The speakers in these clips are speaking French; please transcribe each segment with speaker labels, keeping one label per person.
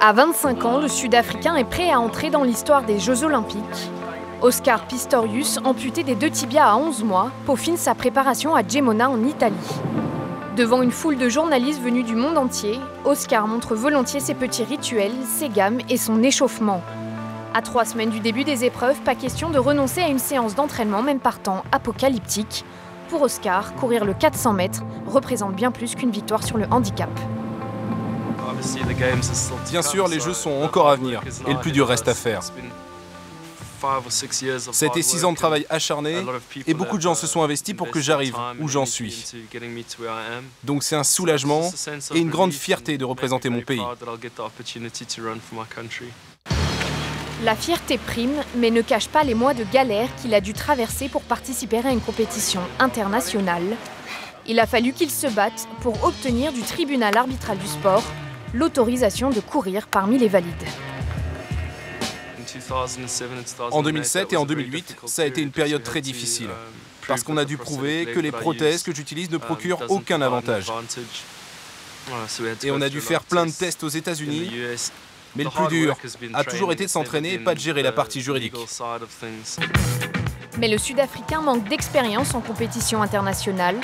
Speaker 1: À 25 ans, le Sud-Africain est prêt à entrer dans l'histoire des Jeux Olympiques. Oscar Pistorius, amputé des 2 tibias à 11 mois, peaufine sa préparation à Gemona en Italie. Devant une foule de journalistes venus du monde entier, Oscar montre volontiers ses petits rituels, ses gammes et son échauffement. À 3 semaines du début des épreuves, pas question de renoncer à une séance d'entraînement, même par temps apocalyptique. Pour Oscar, courir le 400 mètres représente bien plus qu'une victoire sur le handicap.
Speaker 2: Bien sûr, les Jeux sont encore à venir et le plus dur reste à faire. C'était 6 ans de travail acharné et beaucoup de gens se sont investis pour que j'arrive où j'en suis. Donc c'est un soulagement et une grande fierté de représenter mon pays.
Speaker 1: La fierté prime, mais ne cache pas les mois de galère qu'il a dû traverser pour participer à une compétition internationale. Il a fallu qu'il se batte pour obtenir du tribunal arbitral du sport l'autorisation de courir parmi les valides.
Speaker 2: En 2007 et en 2008, ça a été une période très difficile, parce qu'on a dû prouver que les prothèses que j'utilise ne procurent aucun avantage. Et on a dû faire plein de tests aux États-Unis, mais le plus dur a toujours été de s'entraîner et pas de gérer la partie juridique.
Speaker 1: Mais le Sud-Africain manque d'expérience en compétition internationale.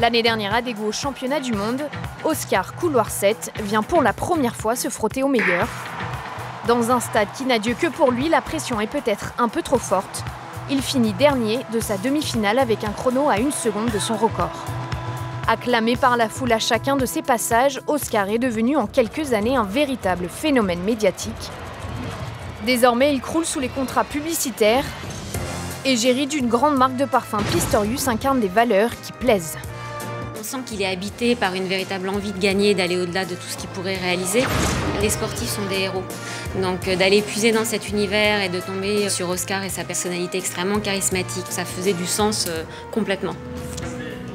Speaker 1: L'année dernière, à Daegu, au championnat du monde, Oscar Couloir 7 vient pour la première fois se frotter aux meilleurs. Dans un stade qui n'a Dieu que pour lui, la pression est peut-être un peu trop forte. Il finit dernier de sa demi-finale avec un chrono à 1 seconde de son record. Acclamé par la foule à chacun de ses passages, Oscar est devenu en quelques années un véritable phénomène médiatique. Désormais, il croule sous les contrats publicitaires. Égérie d'une grande marque de parfum, Pistorius incarne des valeurs qui plaisent.
Speaker 3: On sent qu'il est habité par une véritable envie de gagner, d'aller au-delà de tout ce qu'il pourrait réaliser. Les sportifs sont des héros. Donc d'aller puiser dans cet univers et de tomber sur Oscar et sa personnalité extrêmement charismatique, ça faisait du sens complètement.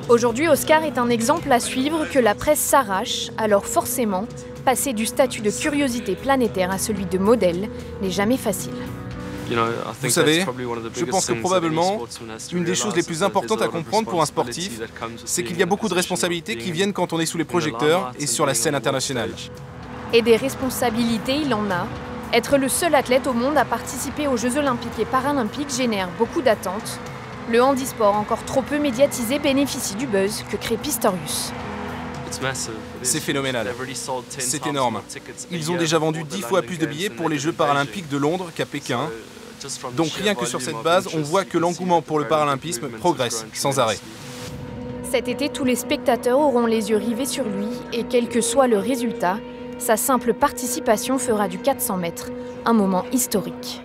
Speaker 1: Aujourd'hui, Oscar est un exemple à suivre que la presse s'arrache, alors forcément, passer du statut de curiosité planétaire à celui de modèle n'est jamais facile.
Speaker 2: Vous savez, je pense que probablement, une des choses les plus importantes à comprendre pour un sportif, c'est qu'il y a beaucoup de responsabilités qui viennent quand on est sous les projecteurs et sur la scène internationale.
Speaker 1: Et des responsabilités, il en a. Être le seul athlète au monde à participer aux Jeux Olympiques et Paralympiques génère beaucoup d'attentes. Le handisport, encore trop peu médiatisé, bénéficie du buzz que crée Pistorius.
Speaker 2: C'est phénoménal, c'est énorme. Ils ont déjà vendu 10 fois plus de billets pour les Jeux paralympiques de Londres qu'à Pékin. Donc rien que sur cette base, on voit que l'engouement pour le paralympisme progresse sans arrêt.
Speaker 1: Cet été, tous les spectateurs auront les yeux rivés sur lui et quel que soit le résultat, sa simple participation fera du 400 mètres un moment historique.